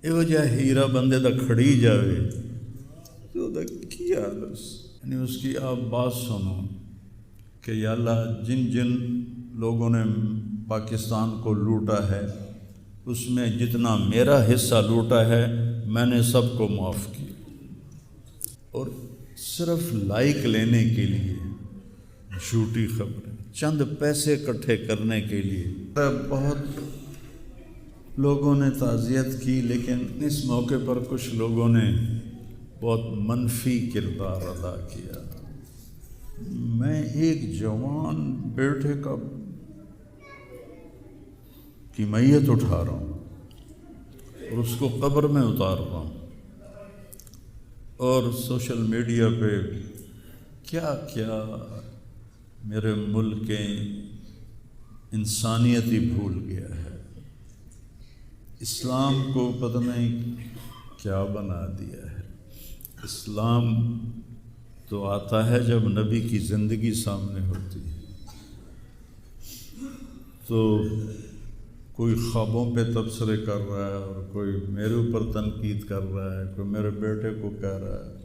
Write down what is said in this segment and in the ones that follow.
ਇਹੋ ਜਿਹਾ ਹੀਰਾ ਬੰਦੇ ਦਾ ਖੜੀ ਜਾਵੇ تو ਉਹਦਾ ਕੀ ਹਾਲ یعنی اس کی آپ بات سنو کہ یا اللہ جن جن لوگوں نے پاکستان کو لوٹا ہے اس میں جتنا میرا حصہ لوٹا ہے میں نے سب کو معاف کیا، اور صرف لائک لینے کے لیے جھوٹی خبریں، چند پیسے اکٹھے کرنے کے لیے بہت لوگوں نے تعزیت کی، لیکن اس موقع پر کچھ لوگوں نے بہت منفی کردار ادا کیا۔ میں ایک جوان بیٹے کی میت اٹھا رہا ہوں اور اس کو قبر میں اتار رہا ہوں، اور سوشل میڈیا پہ کیا کیا میرے ملک کے انسانیت ہی بھول گیا ہے، اسلام کو پتہ نہیں کیا بنا دیا ہے۔ اسلام تو آتا ہے جب نبی کی زندگی سامنے ہوتی ہے، تو کوئی خوابوں پہ تبصرے کر رہا ہے اور کوئی میرے اوپر تنقید کر رہا ہے، کوئی میرے بیٹے کو کہہ رہا ہے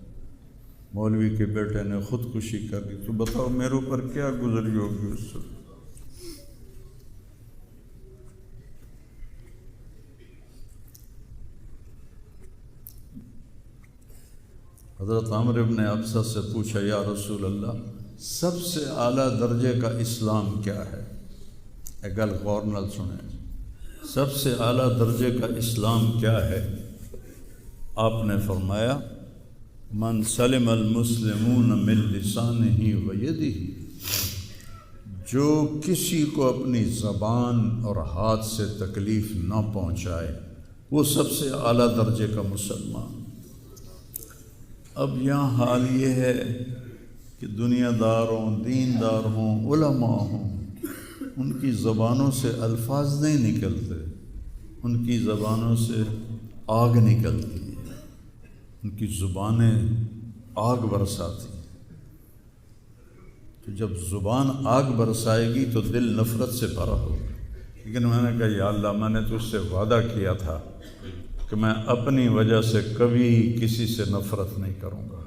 مولوی کے بیٹے نے خودکشی کر لی، تو بتاؤ میرے اوپر کیا گزری ہوگی اس سے۔ حضرت عمرو ابن ابسہ سے پوچھا یا رسول اللہ سب سے اعلیٰ درجے کا اسلام کیا ہے؟ ایک گل غور نال سنیں، سب سے اعلیٰ درجے کا اسلام کیا ہے؟ آپ نے فرمایا من سلم المسلمون من لسانہ و یدہ، جو کسی کو اپنی زبان اور ہاتھ سے تکلیف نہ پہنچائے وہ سب سے اعلیٰ درجے کا مسلمان۔ اب یہاں حال یہ ہے کہ دنیا دار ہوں، دیندار ہوں، علماء ہوں، ان کی زبانوں سے الفاظ نہیں نکلتے، ان کی زبانوں سے آگ نکلتی ہے، ان کی زبانیں آگ برساتی ہیں۔ تو جب زبان آگ برسائے گی تو دل نفرت سے بھرا ہوگا، لیکن میں نے کہا یا اللہ میں نے تجھ سے وعدہ کیا تھا کہ میں اپنی وجہ سے کبھی کسی سے نفرت نہیں کروں گا،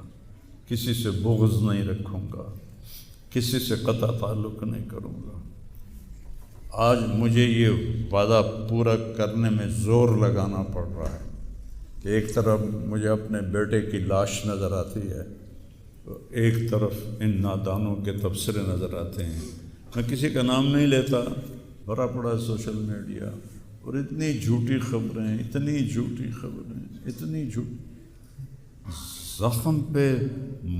کسی سے بغض نہیں رکھوں گا، کسی سے قطع تعلق نہیں کروں گا۔ آج مجھے یہ وعدہ پورا کرنے میں زور لگانا پڑ رہا ہے کہ ایک طرف مجھے اپنے بیٹے کی لاش نظر آتی ہے، تو ایک طرف ان نادانوں کے تبصرے نظر آتے ہیں۔ میں کسی کا نام نہیں لیتا، بھرا پڑا سوشل میڈیا، اور اتنی جھوٹی خبریں، اتنی جھوٹی خبریں، اتنی جھوٹ، زخم پہ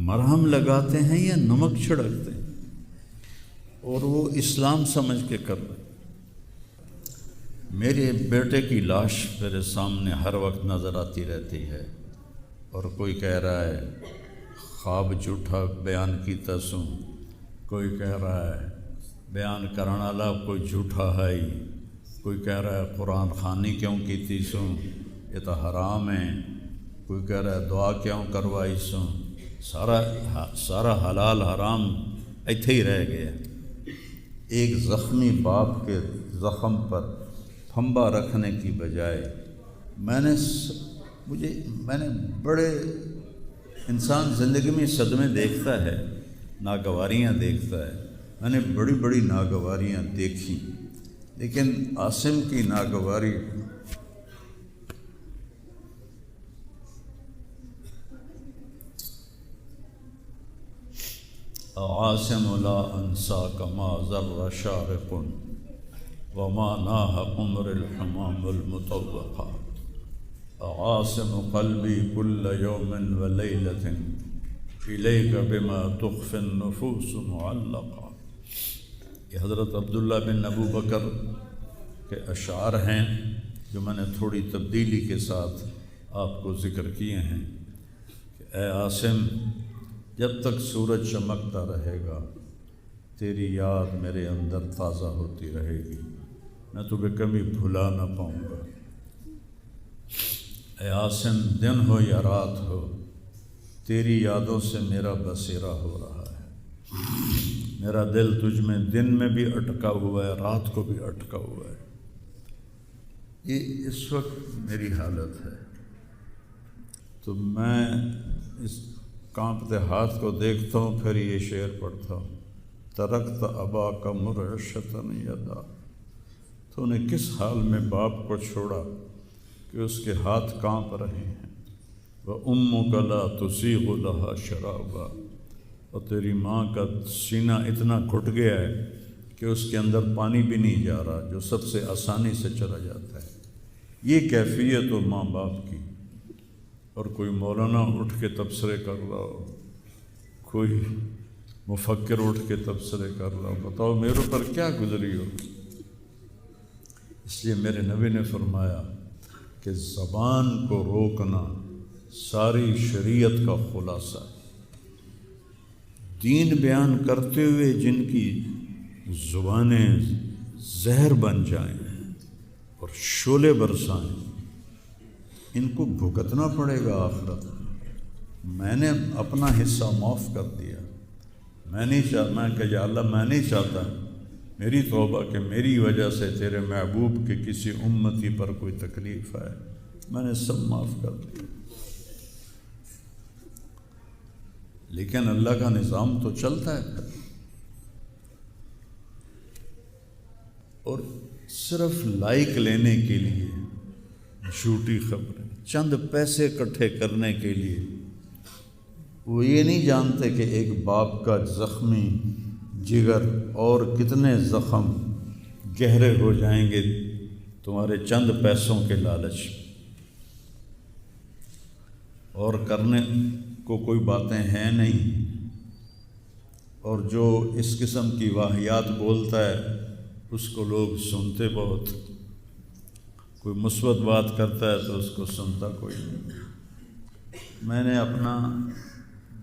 مرہم لگاتے ہیں یا نمک چھڑکتے ہیں، اور وہ اسلام سمجھ کے کر رہے ہیں۔ میرے بیٹے کی لاش میرے سامنے ہر وقت نظر آتی رہتی ہے، اور کوئی کہہ رہا ہے خواب جھوٹا بیان کیتا سوں، کوئی کہہ رہا ہے بیان کرنے والا کوئی جھوٹا ہے ہی، کوئی کہہ رہا ہے قرآن خوانی کیوں کیتی سوں یہ تو حرام ہے، کوئی کہہ رہا ہے دعا کیوں کروائی سوں، سارا حلال حرام ایتھے ہی رہ گیا۔ ایک زخمی باپ کے زخم پر پھنبا رکھنے کی بجائے میں نے بڑے انسان زندگی میں صدمے دیکھتا ہے، ناگواریاں دیکھتا ہے، میں نے بڑی بڑی ناگواریاں دیکھی، لیکن عاصم کی ناگواری عاصم لا انساک ما ذر شارق وما ناہ قمر الحمام المطوقا عاصم قلبی کل یوم ولیلۃ الیک بما تخفی النفوس معلقا۔ یہ حضرت عبداللہ بن ابو بکر کے اشعار ہیں جو میں نے تھوڑی تبدیلی کے ساتھ آپ کو ذکر کیے ہیں کہ اے عاصم جب تک سورج چمکتا رہے گا تیری یاد میرے اندر تازہ ہوتی رہے گی، میں تمہیں کبھی بھلا نہ پاؤں گا۔ اے عاصم دن ہو یا رات ہو تیری یادوں سے میرا بسیرا ہو رہا ہے، میرا دل تجھ میں دن میں بھی اٹکا ہوا ہے، رات کو بھی اٹکا ہوا ہے۔ یہ اس وقت میری حالت ہے، تو میں اس کانپتے ہاتھ کو دیکھتا ہوں، پھر یہ شعر پڑھتا ہوں، ترکت اباک مرعشۃ یدا، تو نے کس حال میں باپ کو چھوڑا کہ اس کے ہاتھ کانپ رہے ہیں، وَأُمُّكَ لَا تُسِيغُ لَهَا شَرَابًا، اور تیری ماں کا سینہ اتنا گھٹ گیا ہے کہ اس کے اندر پانی بھی نہیں جا رہا، جو سب سے آسانی سے چلا جاتا ہے۔ یہ کیفیت ہو ماں باپ کی، اور کوئی مولانا اٹھ کے تبصرے کر رہا ہو، کوئی مفکر اٹھ کے تبصرے کر رہا ہو، بتاؤ میرے اوپر کیا گزری ہو۔ اس لیے میرے نبی نے فرمایا کہ زبان کو روکنا ساری شریعت کا خلاصہ ہے۔ دین بیان کرتے ہوئے جن کی زبانیں زہر بن جائیں اور شعلے برسائیں، ان کو بھگتنا پڑے گا آخرت میں۔ میں نے اپنا حصہ معاف کر دیا، میں کہ یا اللہ میں نہیں چاہتا، میری توبہ کہ میری وجہ سے تیرے محبوب کے کسی امتی پر کوئی تکلیف آئے، میں نے سب معاف کر دیا۔ لیکن اللہ کا نظام تو چلتا ہے پھر، اور صرف لائک لینے کے لیے جھوٹی خبریں، چند پیسے اکٹھے کرنے کے لیے، وہ یہ نہیں جانتے کہ ایک باپ کا زخمی جگر اور کتنے زخم گہرے ہو جائیں گے تمہارے چند پیسوں کے لالچ، اور کرنے کو کوئی باتیں ہیں نہیں۔ اور جو اس قسم کی واہیات بولتا ہے اس کو لوگ سنتے بہت، کوئی مثبت بات کرتا ہے تو اس کو سنتا کوئی نہیں۔ میں نے اپنا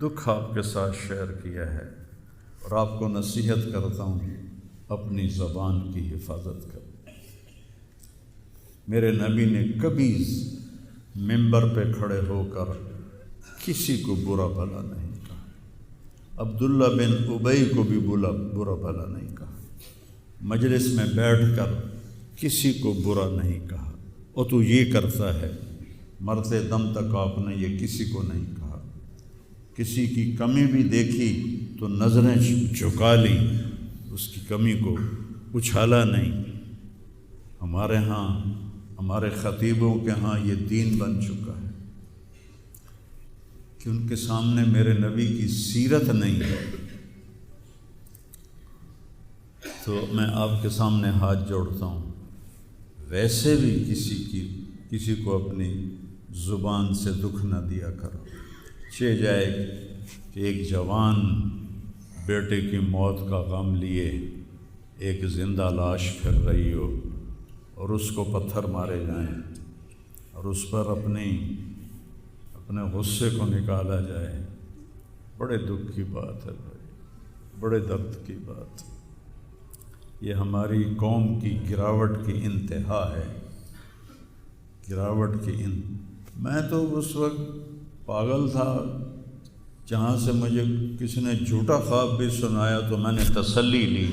دکھ آپ کے ساتھ شیئر کیا ہے، اور آپ کو نصیحت کرتا ہوں اپنی زبان کی حفاظت کریں۔ میرے نبی نے کبھی منبر پہ کھڑے ہو کر کسی کو برا بھلا نہیں کہا، عبداللہ بن ابی کو بھی برا بھلا نہیں کہا، مجلس میں بیٹھ کر کسی کو برا نہیں کہا، اور تو یہ کرتا ہے، مرتے دم تک آپ نے یہ کسی کو نہیں کہا۔ کسی کی کمی بھی دیکھی تو نظریں جھکا لیں، اس کی کمی کو اچھالا نہیں۔ ہمارے ہاں، ہمارے خطیبوں کے ہاں یہ دین بن چکا ہے کہ ان کے سامنے میرے نبی کی سیرت نہیں ہے، تو میں آپ کے سامنے ہاتھ جوڑتا ہوں، ویسے بھی کسی کو اپنی زبان سے دکھ نہ دیا کرو۔ چہ جائے کہ ایک جوان بیٹے کی موت کا غم لیے ایک زندہ لاش پھر رہی ہو، اور اس کو پتھر مارے جائیں، اور اس پر اپنے غصے کو نکالا جائے۔ بڑے دکھ کی بات ہے بھائی، بڑے درد کی بات۔ یہ ہماری قوم کی گراوٹ کی انتہا ہے، گراوٹ کی میں تو اس وقت پاگل تھا، جہاں سے مجھے کسی نے جھوٹا خواب بھی سنایا تو میں نے تسلی لی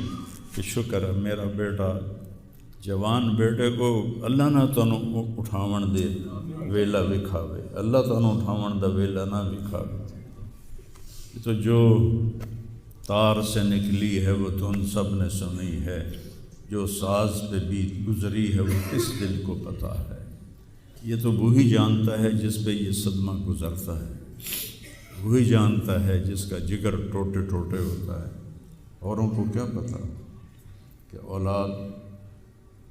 کہ شکر ہے میرا بیٹا، جوان بیٹے کو اللہ نہ تنوں اٹھاون دے ویلا وکھاوے، اللہ تنوں اٹھاون دا ویلا نہ وکھاوے۔ تو جو تار سے نکلی ہے وہ تم سب نے سنی ہے، جو ساز پہ بیت گزری ہے وہ کس دل کو پتہ ہے۔ یہ تو وہی جانتا ہے جس پہ یہ صدمہ گزرتا ہے، وہی جانتا ہے جس کا جگر ٹوٹے ٹوٹے ہوتا ہے۔ اوروں کو کیا پتہ کہ اولاد،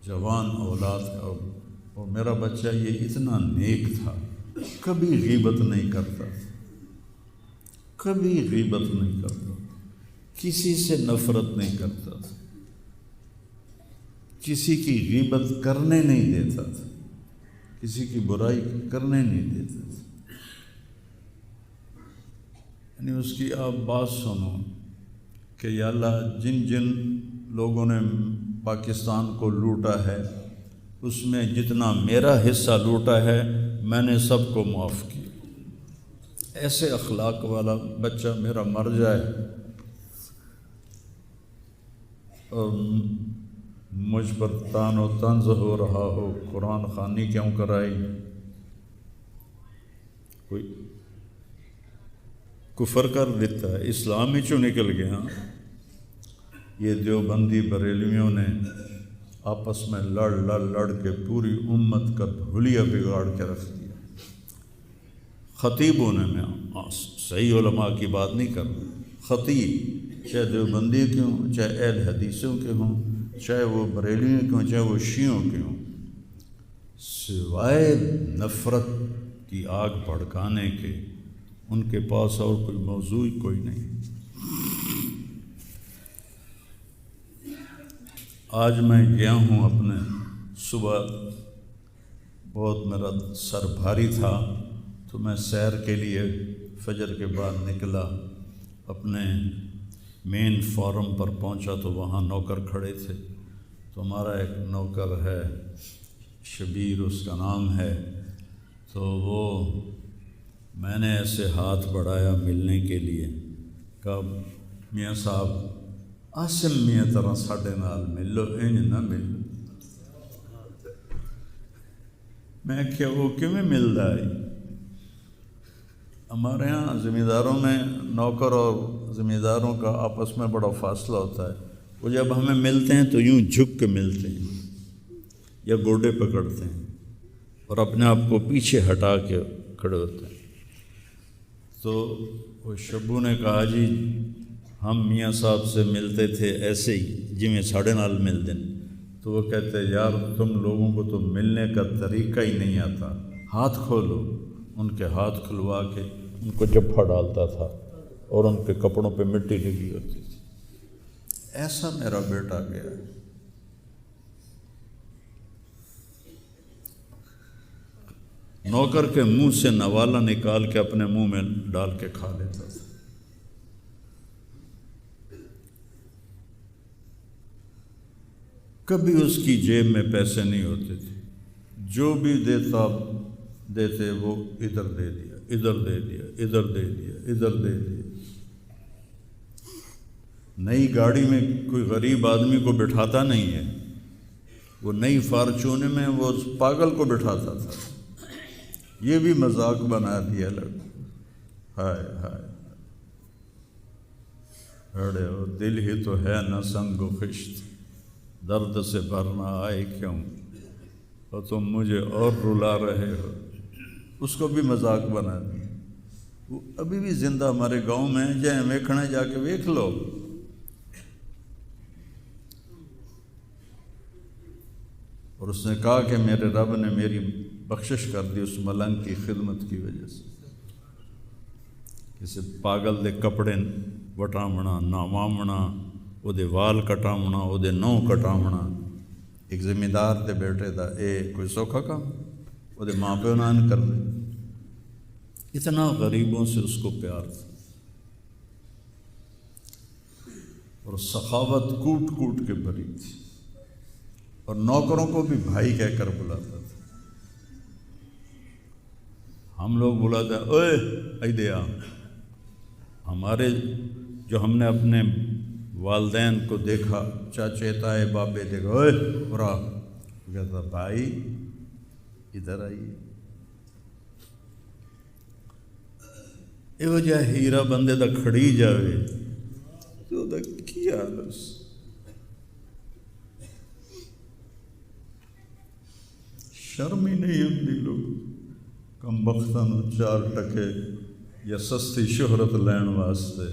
جوان اولاد کا، اور میرا بچہ یہ اتنا نیک تھا، کبھی غیبت نہیں کرتا، کبھی غیبت نہیں کرتا، کسی سے نفرت نہیں کرتا تھا، کسی کی غیبت کرنے نہیں دیتا تھا، کسی کی برائی کرنے نہیں دیتا تھا۔ یعنی اس کی آپ بات سنو کہ یا اللہ جن جن لوگوں نے پاکستان کو لوٹا ہے اس میں جتنا میرا حصہ لوٹا ہے میں نے سب کو معاف کیا۔ ایسے اخلاق والا بچہ میرا مر جائے اور مجھ پر تان و طنز ہو رہا ہو، قرآن خوانی کیوں کرائی؟ کوئی کفر کر دیتا ہے، اسلام ہی چوں نکل گیا۔ یہ دیوبندی بریلویوں نے آپس میں لڑ کے پوری امت کا بھولیا بگاڑ کے رکھ دیا۔ خطیبوں نے، میں صحیح علماء کی بات نہیں کر رہا، خطیب چاہے دیوبندی کے ہوں، چاہے اہل حدیثوں کے ہوں، چاہے وہ بریلویوں کے ہوں، چاہے وہ شیعوں کے ہوں، سوائے نفرت کی آگ بھڑکانے کے ان کے پاس اور کوئی موضوع کوئی نہیں۔ آج میں گیا ہوں اپنے، صبح بہت میرا سر بھاری تھا تو میں سیر کے لیے فجر کے بعد نکلا، اپنے مین فارم پر پہنچا تو وہاں نوکر کھڑے تھے، تو ہمارا ایک نوکر ہے شبیر اس کا نام ہے، تو وہ میں نے ایسے ہاتھ بڑھایا ملنے کے لیے، کہا میاں صاحب عاصم میاں طرح ساڈے نال مل لو، انج نہ مل لو۔ میں کیا وہ کیویں ملدا ہے؟ ہمارے ہاں زمینداروں میں نوکر اور زمینداروں کا آپس میں بڑا فاصلہ ہوتا ہے، وہ جب ہمیں ملتے ہیں تو یوں جھک کے ملتے ہیں یا گوڈے پکڑتے ہیں اور اپنے آپ کو پیچھے ہٹا کے کھڑے ہوتے ہیں۔ تو وہ شبو نے کہا جی ہم میاں صاحب سے ملتے تھے ایسے ہی جویں ساڑے نال ملتے ہیں، تو وہ کہتے یار تم لوگوں کو تو ملنے کا طریقہ ہی نہیں آتا، ہاتھ کھولو۔ ان کے ہاتھ کھلوا کے ان کو جپھا ڈالتا تھا اور ان کے کپڑوں پہ مٹی لگی ہوتی تھی۔ ایسا میرا بیٹا گیا۔ نوکر کے منہ سے نوالا نکال کے اپنے منہ میں ڈال کے کھا لیتا تھا۔ کبھی اس کی جیب میں پیسے نہیں ہوتے تھے، جو بھی دیتے وہ ادھر دے دیا، ادھر دے دیا، ادھر دے دیا، ادھر دے دیا۔ نئی گاڑی میں کوئی غریب آدمی کو بٹھاتا نہیں ہے، وہ نئی فارچون میں وہ پاگل کو بٹھاتا تھا۔ یہ بھی مذاق بنا دیا لڑکا۔ ہائے ہائے اڑے وہ دل ہی تو ہے نہ سنگ و خشت، درد سے بھرنا آئے کیوں، اور تم مجھے اور رلا رہے ہو۔ اس کو بھی مذاق بنا دیا۔ وہ ابھی بھی زندہ ہمارے گاؤں میں جائیں ویکھنے جا کے ویکھ لو۔ اور اس نے کہا کہ میرے رب نے میری بخشش کر دی اس ملنگ کی خدمت کی وجہ سے۔ کسی پاگل دے کپڑے وٹامنا، ناوامنا، وہ دے وال کٹامنا، وہ دے نو کٹامنا، ایک زمیندار دے بیٹے دا اے کوئی سوکھا کام، وہ دے ماں پیو نان کر دے۔ اتنا غریبوں سے اس کو پیار تھا، اور سخاوت کوٹ کوٹ کے بھری تھی، اور نوکروں کو بھی بھائی کہہ کر بلاتا تھا۔ ہم لوگ بلاتے ہیں اوئے ایدے آ، ہمارے جو ہم نے اپنے والدین کو دیکھا، چاچے تائے بابے دیکھا، اوئے برا، کہتا بھائی ادھر آئیے۔ یہ وجہ ہیرا بندے دا کھڑی جاوے تو دا کیا حالس۔ شرم ہی نہیں آتی لوگ کم بختاں نوں 4 ٹکے یا سستی شہرت لین واسطے